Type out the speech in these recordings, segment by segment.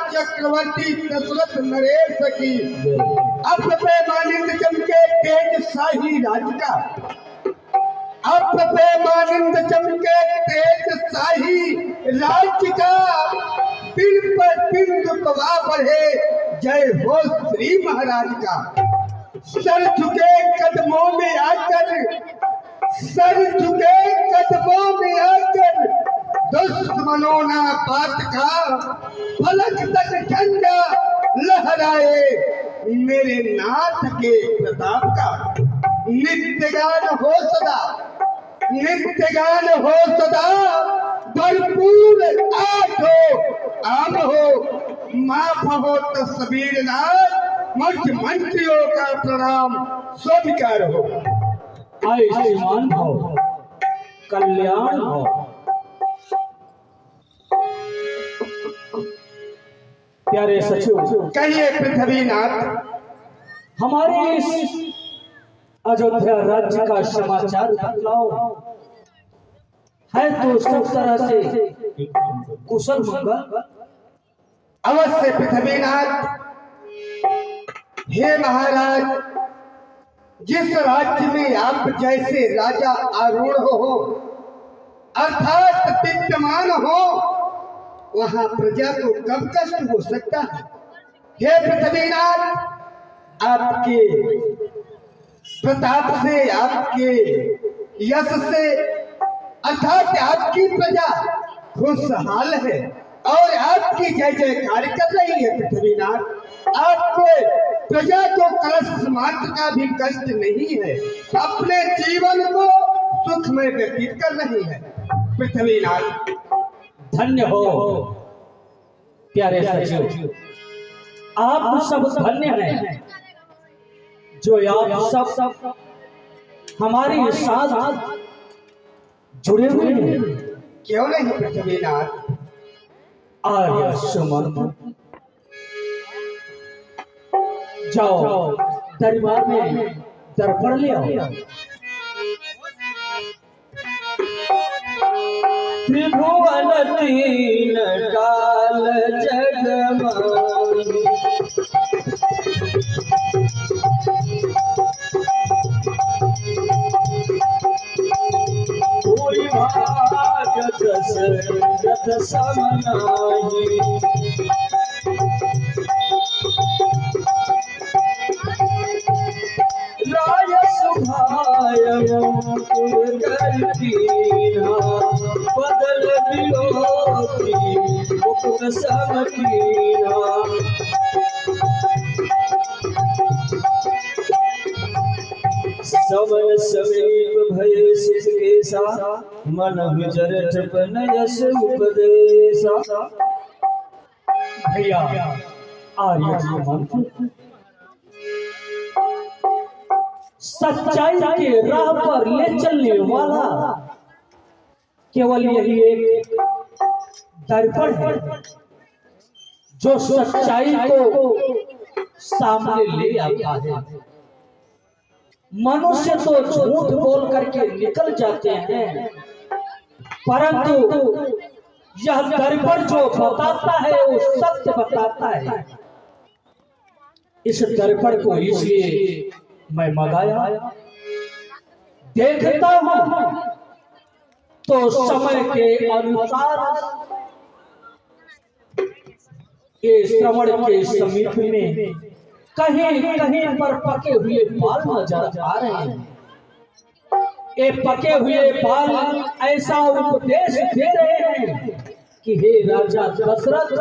चक्रवर्ती दशरथ नरेश की अब प्रेमानंद चमके तेज शाही राज का, अब प्रेमानंद चमके तेज शाही राज्य का, दिन पर दिन दुखवा बढ़े जय हो श्री महाराज का। सर झुके कदमों में आकर, सर झुके कदमों में आकर दुश्मनों ना बात का, फलक तक झंडा लहराए मेरे नाथ के प्रताप का। नित्य गान हो सदा, नित्य गान हो सदा, भरपूर आठ हो आम हो, माफ हो तस्वीर नाथ, मुख्यमंत्रियों का प्रणाम स्वीकार हो। आयुष्मान हो, कल्याण हो। प्यारे सचिव, कहिए पृथ्वीनाथ, हमारे इस अयोध्या राज्य का समाचार बतलाओ। है तो सब तरह से कुशल मंगल? अवश्य पृथ्वीनाथ। हे महाराज, जिस राज्य में आप जैसे राजा आरूढ़ हो अर्थात विद्यमान हो, वहां प्रजा को कब कष्ट हो सकता है? हे पृथ्वीनाथ, आपके प्रताप से, आपके यश से अर्थात आपकी प्रजा खुशहाल है और आपकी जय जयकार कर रही है। पृथ्वीनाथ, आपको प्रजा को कलश मात्र का भी कष्ट नहीं है, अपने जीवन को सुख में व्यतीत कर रही है। पृथ्वीनाथ, धन्य हो प्यारे सचिव, आप सब धन्य हैं जो आप सब हमारे साथ जुड़े हुए हैं। क्यों नहीं पृथ्वीनाथ? आर्य सुमन, जाओ दरबार में दर्पण ले आओ। त्रिभुवन तीन काल जगमाई, पूरी भाग दशरथ समनाई, राय सुभाय मुकुर करतीना, बदल बिलोकी मुकुट समकीना। समय समीप भय सिद्ध केसा, मन विचरत पनयस उपदेशा। भैया आर्य मंत्र सच्चाई के राह पर ले चलने वाला केवल यही एक दर्पण है जो सच्चाई को सामने ले आता है। मनुष्य तो झूठ बोल करके निकल जाते हैं, परंतु यह दर्पण जो बताता है वो सत्य बताता है। इस दर्पण को इसलिए मैं मंगाया, देखता हूं तो समय के अनुसार ये श्रवण के समीप में कहीं कहीं पर पके हुए बाल नजर आ रहे हैं। ये पके हुए बाल ऐसा उपदेश दे रहे हैं कि हे राजा दशरथ,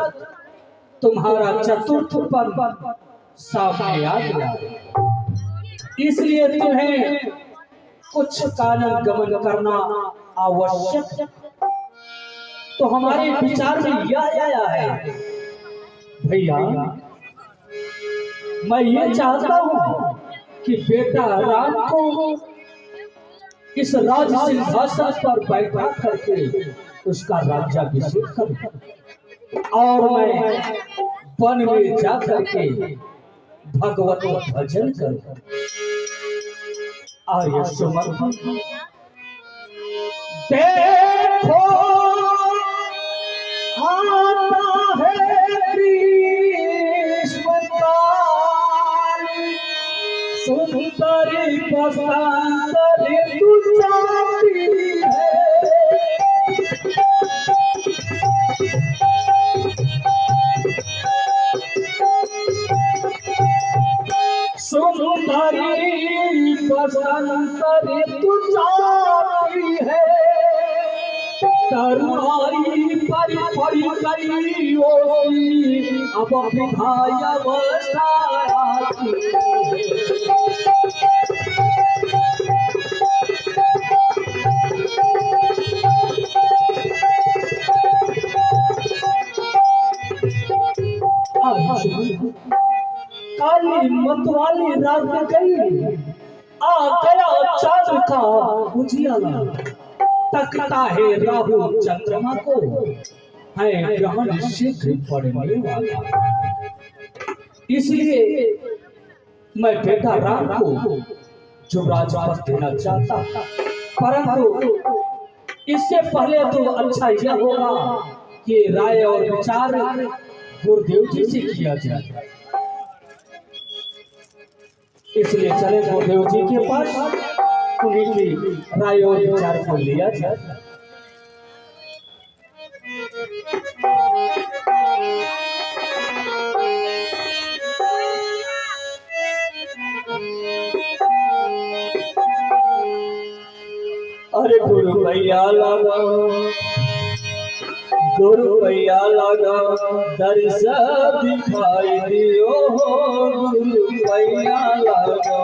तुम्हारा चतुर्थ पद सामने आ गया, इसलिए तुम्हें कुछ कानन गमन करना आवश्यक। तो हमारे विचार में यह आया है भैया, मैं ये चाहता हूं कि बेटा राम को इस राज सिंहासन पर बैठा करके उसका राज्याभिषेक करूं और मैं वन में जा करके भगवत भजन करूं। आर्य सुमन, देखो आता है बसंत ऋतु चाहती है, सुंदरी बसंत ऋतु चाहती है, तरुणाई पर पड़ी गई ओसी, अब विधाय अवस्था आती है। काली मतवाली रात गई, आ गया चांद का उजियाला, तकता है राहु चंद्रमा को, है ग्रहण शीघ्र पड़ने वाला। इसलिए मैं बेटा राम को जो राजपद देना चाहता, परंतु इससे पहले तो अच्छा यह होगा कि राय और विचार गुरुदेव जी से किया जाए। इसलिए चले गुरुदेव जी के पास, उन्हीं की राय और विचार को लिया जाए। अरे गुरु भैया लगा, गुरु भैया लगा, दर्शन दिखाई दियो, गुरु भैया लगा।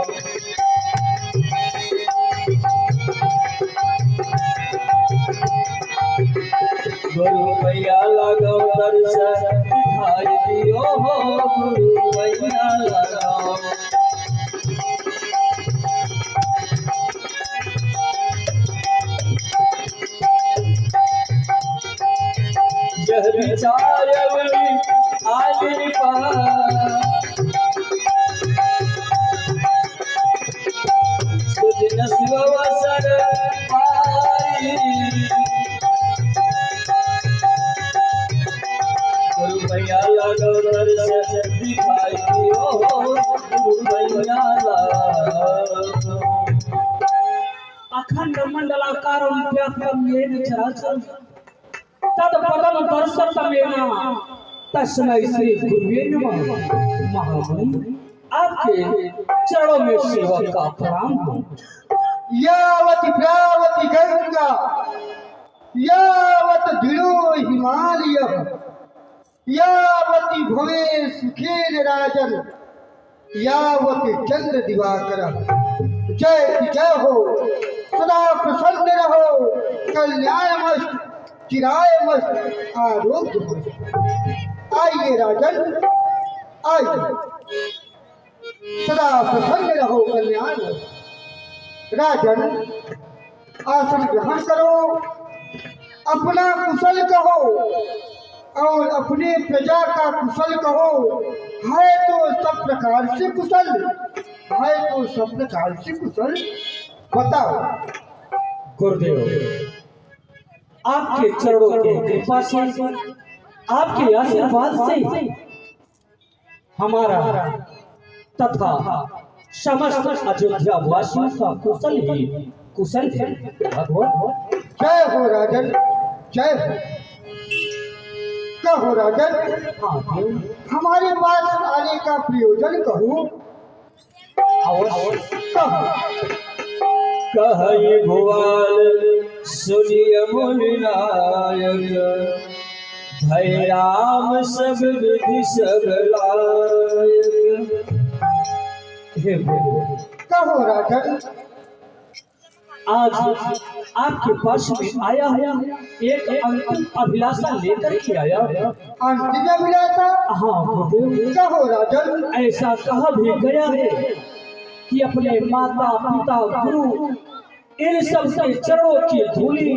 गुरु भैया लगा, दर्शन दिखाई दियो, गुरु भैया लगा। यह विचार आज सुजन सुअवसर पाई, गुरु भैया लगो दर्शन दिखाई दियो, गुरु भैया लगो। अखंड मंडलाकारं व्याप्तं येन चराचरं, तत्पदं दर्शनमेना तस्मै श्री गुरुवे नमः। महामुनि, आपके चरणों में सेवक का प्रणाम हो। यावत प्रावति गंगा, यावत दृढ़ो हिमालय, यावति भवे सुखेन राजन, यावत चंद्र दिवाकर। जय जय हो, सदा प्रसन्न रहो, कल्याणमस्तु, चिराय मस्त, आरोग्य मस्त। आइए राजन, आइए, सदा प्रसन्न रहो, कल्याण मस्त। राजन, आसन ग्रहण करो, अपना कुशल कहो और अपने प्रजा का कुशल कहो। है तो सब प्रकार से कुशल, है तो सब प्रकार से कुशल, बताओ। गुरुदेव, आपके चरणों की कृपा से, आपके आशीर्वाद से हमारा तथा समस्त अयोध्या वासियों का कुशल ही कुशल है। भगवान जय हो राजन, जय हो। कहो राजन, हमारे पास आने का प्रयोजन कहो। कहो। कहे भुवन सुनिय मुनि नायक, भय राम सब विधि सब लायक। हे गुरु, कहो राजन, आज आपके पास में आया है, एक अंतिम अभिलाषा लेकर के आया है। अंतिम अभिलाषा? हाँ गुरुदेव। कहो राजन। ऐसा कहा भी गया है कि अपने माता पिता गुरु इन सब के चरणों की धूली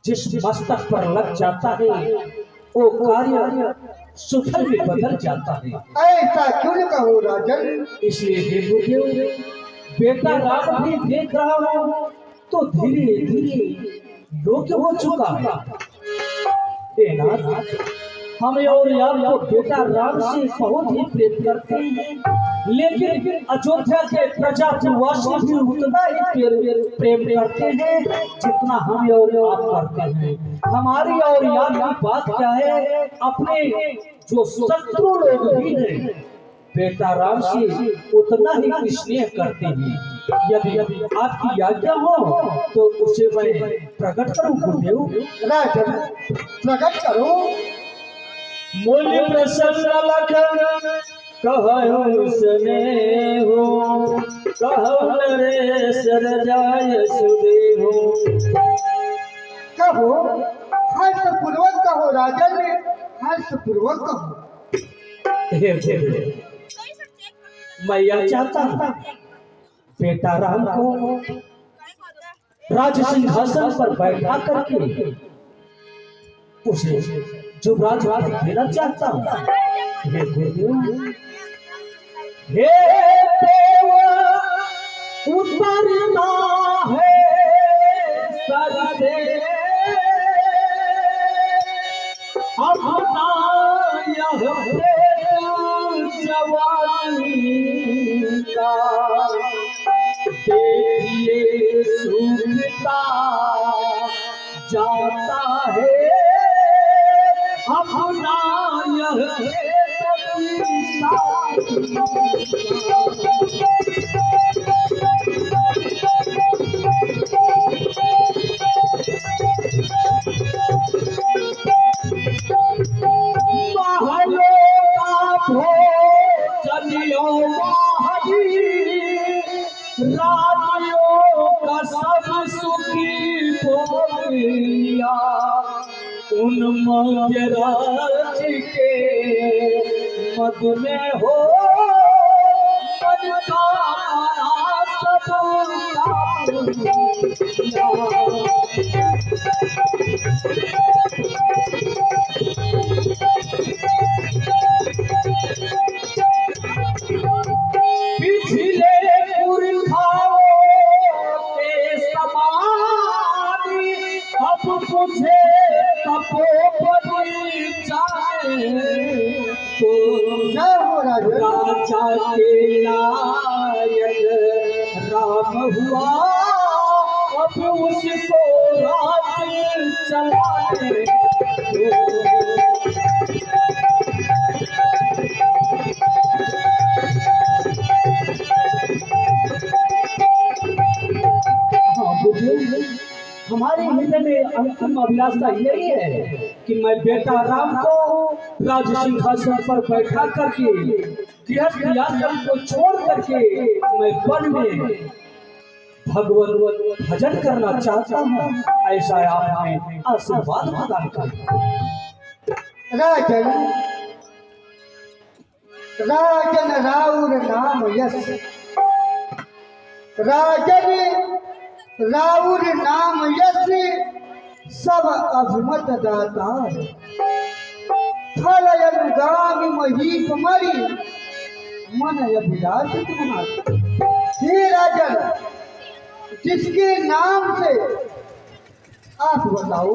जिस मस्तक पर लग जाता है, वो कार्य सुफल में बदल जाता है। ऐसा क्यों न कहो राजन। इसलिए गुरुदेव, बेटा राम भी देख रहा हूँ तो धीरे धीरे योग्य हो चुका है। हे नाथ, हम और आपको बेटा राम से बहुत ही प्रेम करते हैं। लेकिन अयोध्या के प्रजा निवासी भी उतना ही प्रेम करते हैं जितना हम और आप करते हैं। हमारी और आपकी बात क्या है, अपने जो शत्रु लोग भी हैं बेटा राम से उतना ही स्नेह करते हैं। यदि आपकी आज्ञा हो तो उसे मैं प्रकट करूं गुरुदेव। राजन प्रकट करो। मूल्य प्रसन्न लखन कहु सने हो, कहु नरेश जाय सुदेहो। कहो, हर्ष पूर्वक कहो राजन, हर्ष पूर्वक कहो। हे गुरुदेव, मैं यह चाहता हूँ बेटा राम को राज सिंहासन पर बैठा करके उसे युवराज देना चाहता हूँ। हे गुरुदेव, हे देव उतरना है सर से अपना यह जवानी का, देखिए सूखता जाता है अपना यह का सब सुखी बोलिया उन मध्यराज के मद में हो मन का सब पिछले पुरखाओं के समान अब मुझे तपोबनी जाए तो राजा के नायक राम हुआ, अब उसको राज चलाए हमारे हृदय में अंतिम अभिलाषा यही है कि मैं बेटा राम को राज सिंहासन पर बैठा करके गृहस्थ आश्रम को छोड़ करके मैं वन में भगवत भजन करना चाहता हूँ। ऐसा आप हमें आशीर्वाद प्रदान करें। राजन, राजन राउर नाम यश, राजन राउर नाम यश सब अभिमत दातार, फल अनुगामी महीप मरी मन अभिलाषित मना। हे राजन, जिसके नाम से आप बताओ,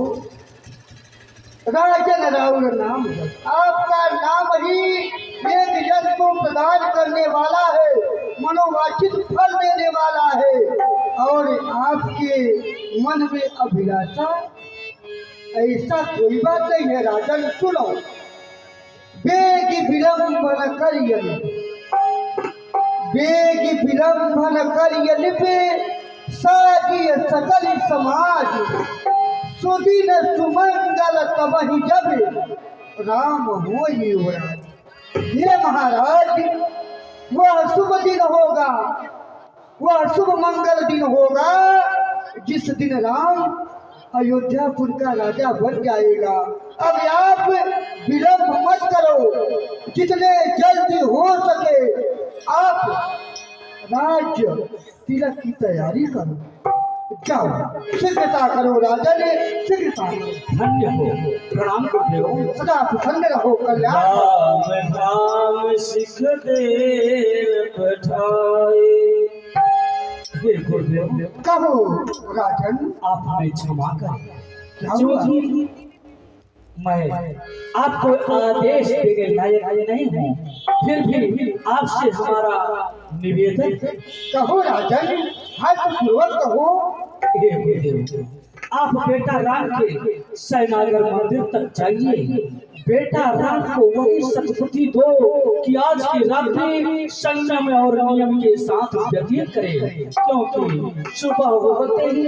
राजन राउर नाम यश, आपका नाम ही एक यश को प्रदान करने वाला है, मनोवांछित फल देने वाला है। और आपके मन में अभिलाषा, ऐसा कोई बात नहीं है राजन। सुनो, बेग विलंबन करियन, बेग विलंबन करियन पे साजिय सकल समाज, सुदिन सुमंगल तबहि जब राम हो युवराज। ये महाराज, वह शुभ दिन होगा, वह शुभ मंगल दिन होगा जिस दिन राम अयोध्यापुर का राजा बन जाएगा। अब आप विलंब मत करो, जितने जल्दी हो सके आप राज्य तिलक की तैयारी करो। जाओ, शीघ्रता करो राजा ने, शीघ्रता करो। धन्य हो, प्रणाम गुरुदेव। सदा प्रसन्न रहो, कल्याण। राम नाम सिख देव पठाए। हे गुरुदेव, कहो राजन, आप हमें क्षमा करें। क्या जो हुआ? भी मैं आपको आदेश देने लायक नहीं हूँ, फिर भी आपसे हमारा निवेदन है। कहो राजन, हाथ पूर्वक कहो। हे गुरुदेव, आप बेटा राम के सैनागर मंदिर तक जाइए। बेटा राम को वही सद्बुद्धि दो कि आज की रात्रि संयम और नियम के साथ व्यतीत करें, क्योंकि सुबह होते ही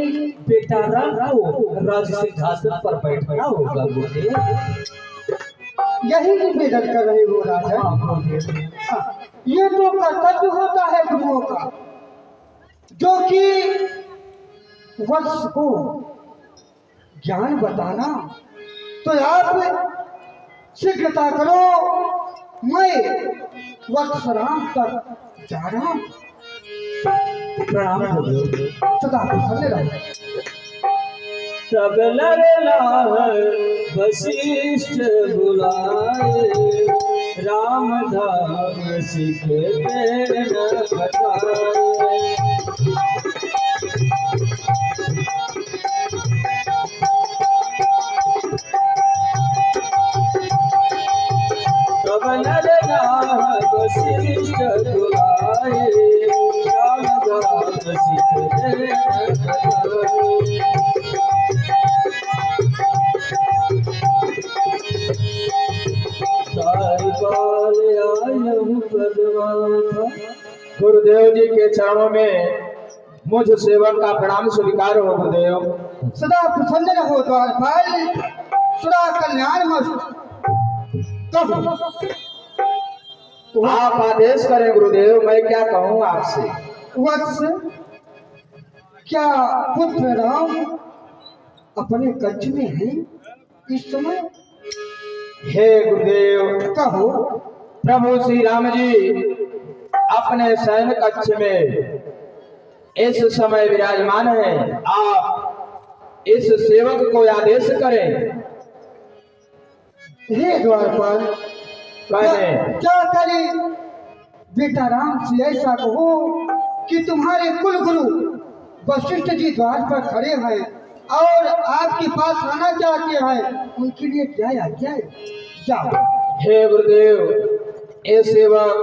बेटा राम को राज सिंहासन पर बैठना होगा। गुरुदेव, यही निवेदन कर रहे हो राजन। हाँ, ये तो कर्तव्य होता है गुरुओं का, जो कि वत्स को ज्ञान बताना। तो आप शीघ्रता करो, मैं वत्स राम तक जा रहा हूं। प्रणाम गुरुदेव। सदा प्रसन्न रहो। तब लगला वशिष्ठ बुलाए, राम धाम सिख न बताए। तब लगला वशिष्ठ बुलाए, राम धाम सिख न बताए। गुरुदेव जी के चरणों में मुझ सेवक का प्रणाम स्वीकार हो। गुरुदेव, सदा प्रसन्न रहो द्वारपाल, सदा कल्याण मस्त। आप आदेश करें गुरुदेव, मैं क्या कहूँ आपसे। वत्स, क्या पुत्र राम अपने कक्ष में है इस समय? हे गुरुदेव, कहो। प्रभु श्री राम जी अपने शयन कक्ष में इस समय विराजमान है। आप इस सेवक को आदेश करें। हे द्वारपाल, क्या करे बेटा राम से ऐसा कहो कि तुम्हारे कुल गुरु वशिष्ठ जी द्वार पर खड़े हैं और आपके पास आना चाहते हैं, उनके लिए क्या आज्ञा है? जाओ। हे गुरुदेव, ये सेवक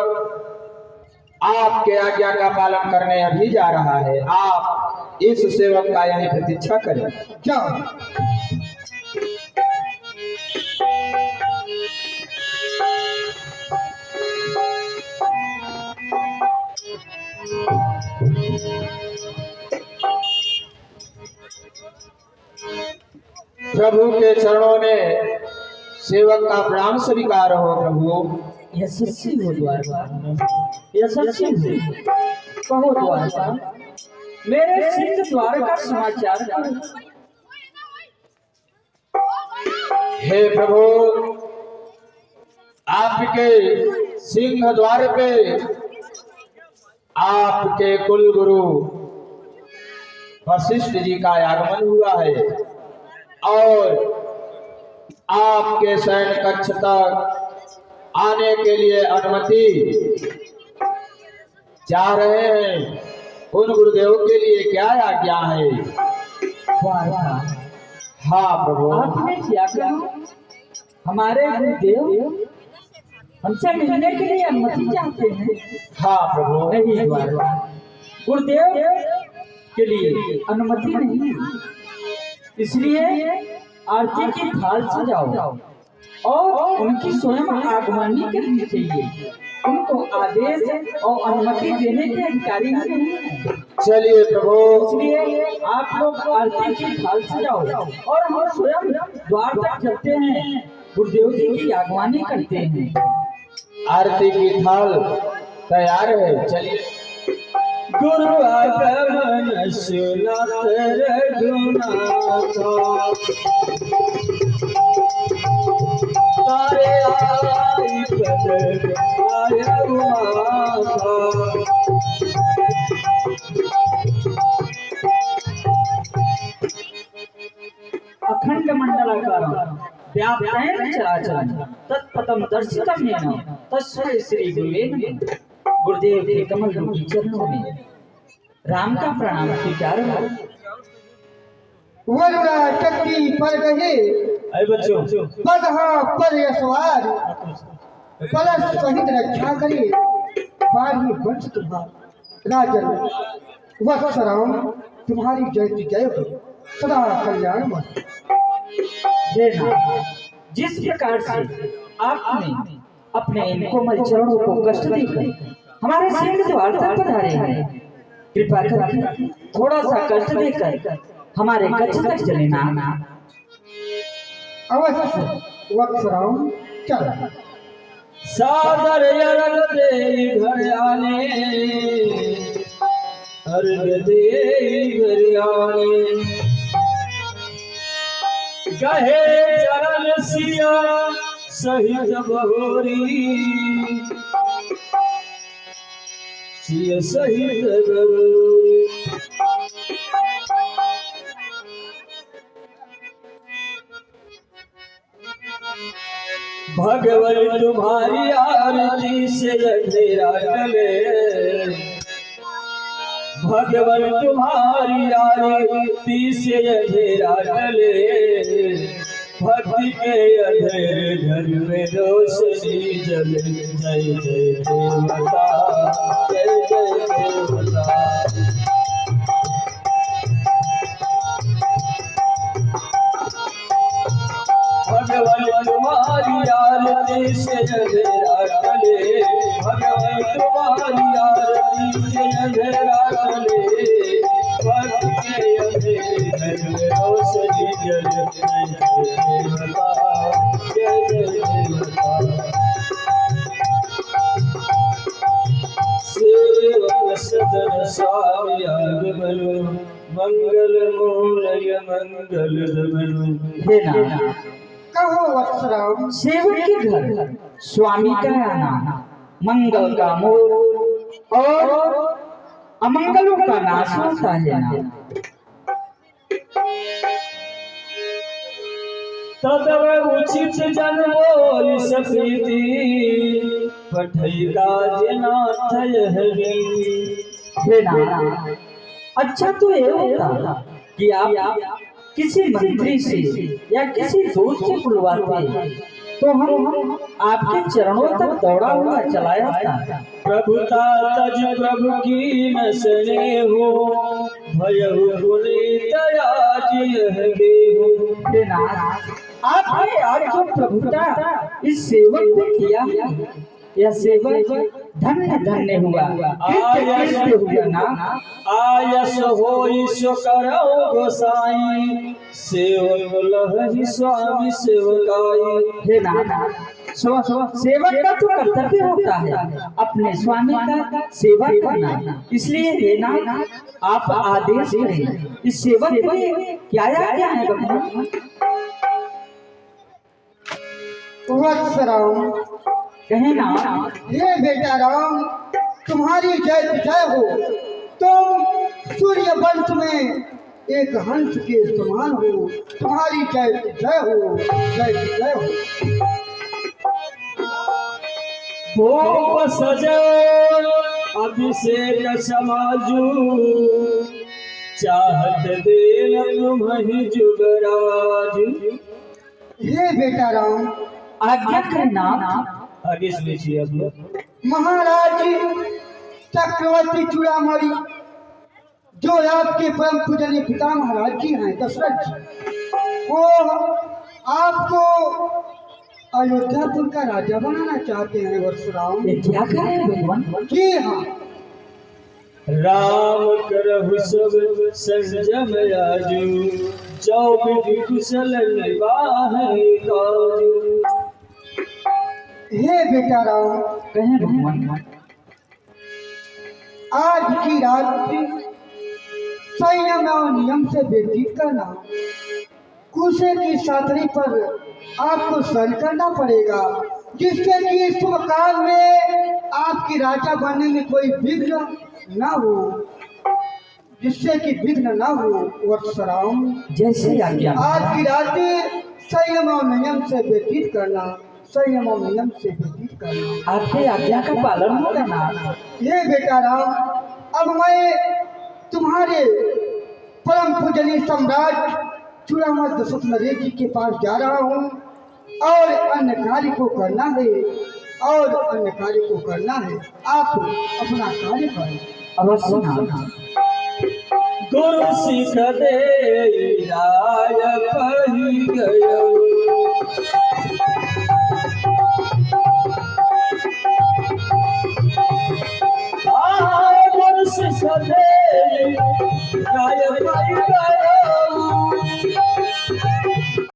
आपके आज्ञा का पालन करने अभी जा रहा है। आप इस सेवक का यही प्रतीक्षा करें। जाओ। प्रभु के चरणों में सेवक का प्रणाम स्वीकार हो। प्रभु, यशस्वी हो द्वारपाल, यशस्वी हो। कहो द्वारपाल, मेरे सिंह द्वार का समाचार कहो। हे प्रभु, आपके सिंह द्वार पे आपके कुल गुरु वशिष्ठ जी का आगमन हुआ है और आपके शयन कक्ष तक आने के लिए अनुमति चाह रहे हैं। उन गुरुदेव के लिए क्या आज्ञा है? हाँ प्रभु। आपने क्या कहा? हमारे गुरुदेव हमसे मिलने के लिए अनुमति चाहते हैं। हाँ प्रभु। नहीं द्वारपाल, गुरुदेव के लिए अनुमति नहीं, इसलिए आरती की थाल सजाओ और उनकी स्वयं आगमनी करनी चाहिए। उनको आदेश और अनुमति देने के अधिकारी नहीं है। चलिए प्रभु, इसलिए आप लोग आरती की थाल सजाओ और हम स्वयं द्वार तक चलते हैं, गुरुदेव जी की आगवानी करते हैं। आरती की थाल तैयार है। चलिए। गुरु आगमन सुनत रघुनाथ, तारे आई पद आया माथा। अखंड मंडलाकारं व्याप्तेन चराचरं तत्पदं दर्शितं येन तस्मै श्री गुरुवे नमः। गुरुदेव के कमल रूपी चरणों में राम का प्रणाम स्वीकार हो। वरुणा चक्की पर गहे अरे बच्चों बदहा पर यशवार कलश सहित रक्षा करिए बारही वंश तुम्हारा राजन वत्सराम तुम्हारी जयति जय हो सदा कल्याण मस्त। हे नाथ, जिस प्रकार से आपने अपने इन कोमल चरणों को कष्ट देकर हमारे सिंह द्वार तक पधारे हैं, कृपा करके थोड़ा सा कष्ट देकर हमारे कच्छ तक चले ना। अवश्य वत्सराम चल। सादर अर्घ दे घर आने, अर्घ दे घर आने, कहे चरण सिया सहित बहोरी, सिया सहित बहोरी। भगवान तुम्हारी आरती से अंधेरा टले, भगवान तुम्हारी आरती से अंधेरा टले, भक्ति के अंधेरे घर में रोशनी जले। जय जय देवता, जय जय देवता। भगवान तुम्हारी आरती से अंधेरा टले, भगवान तुम्हारी आरती से अंधेरा टले, भक्ति के अंधेरे घर में रोशनी जले। जय जय देवता, सेवक सदन स्वामी आगमनु, मंगल मूलय मंगल दमनु। हे नाथ, कहो वत्सराम सेवक के घर स्वामी का आना मंगल का मूल और अमंगलों का नाश होता है ना। तदव उचित जन बोल सकीती, पठई राजनाथ यह रीति। हे नाथ, अच्छा तो ये होता कि आप किसी मंत्री से या किसी दोस्त से बुलवाते तो हम आपके चरणों तक दौड़ा हुआ चलाया था। प्रभुता तज प्रभु की न सने हो, भयहु पुनीत आज यह देहु। हे नाथ, आपने आज जो प्रभुता इस सेवक पे किया है, यह सेवक धन्य धन्य हुआ, कृत्य हुआ ना। आयस होई सो करौ गोसाई, सेवक लहहि स्वामी सेवकाई। हे नाथ, सेवक का तो कर्तव्य होता है अपने स्वामी का सेवा करना, इसलिए हे नाथ आप आदेश करें इस सेवक के लिए क्या है भगवान। वत्सराम कहे ना। हे बेटा राम तुम्हारी जय जय हो। तुम सूर्य वंश में एक हंस के समान हो। तुम्हारी जय जय हो, जय जय हो। भोग सजो अभिषेक समाजू, चाहत देन तुम्हि जुगराजू। हे बेटा राम आज्ञा करना। आगे सुनिए आप लोग। महाराज चक्रवर्ती चूड़ामणि जो आपके परम पूजनीय पिता महाराज जी हैं दशरथ जी, वो आपको अयोध्यापुर का राजा बनाना चाहते हैं वत्सराम। ये क्या करें भगवान। जी हाँ, राम करहु सब संजम आजू, जो विधि कुशल निवाह काजू। हे बेटा राम कहे भगवान। आज की रात्रि संयम और नियम से व्यतीत करना। कुशे की साथरी पर आपको सहन करना पड़ेगा, जिससे कि इस शुभ काल में आपकी राजा बनने में कोई विघ्न ना हो, जिससे कि विघ्न ना हो वत्सराम। जैसे आज्ञा। आज की रात्रि संयम और नियम से व्यतीत करना, संयम और नियम से व्यतीत करना। आपके आज्ञा का पालन होगा ना। ये बेटा राम, अब मैं तुम्हारे परम पूजनीय सम्राट चूड़ामल दशरथ नरेश जी के पास जा रहा हूँ और अन्य कार्य को करना है और अन्य कार्य को करना है। आप अपना कार्य करें। अवश्य नाथ। गुरु सिख दे राय पही गयो, गुरु सिख दे राय पही गयो,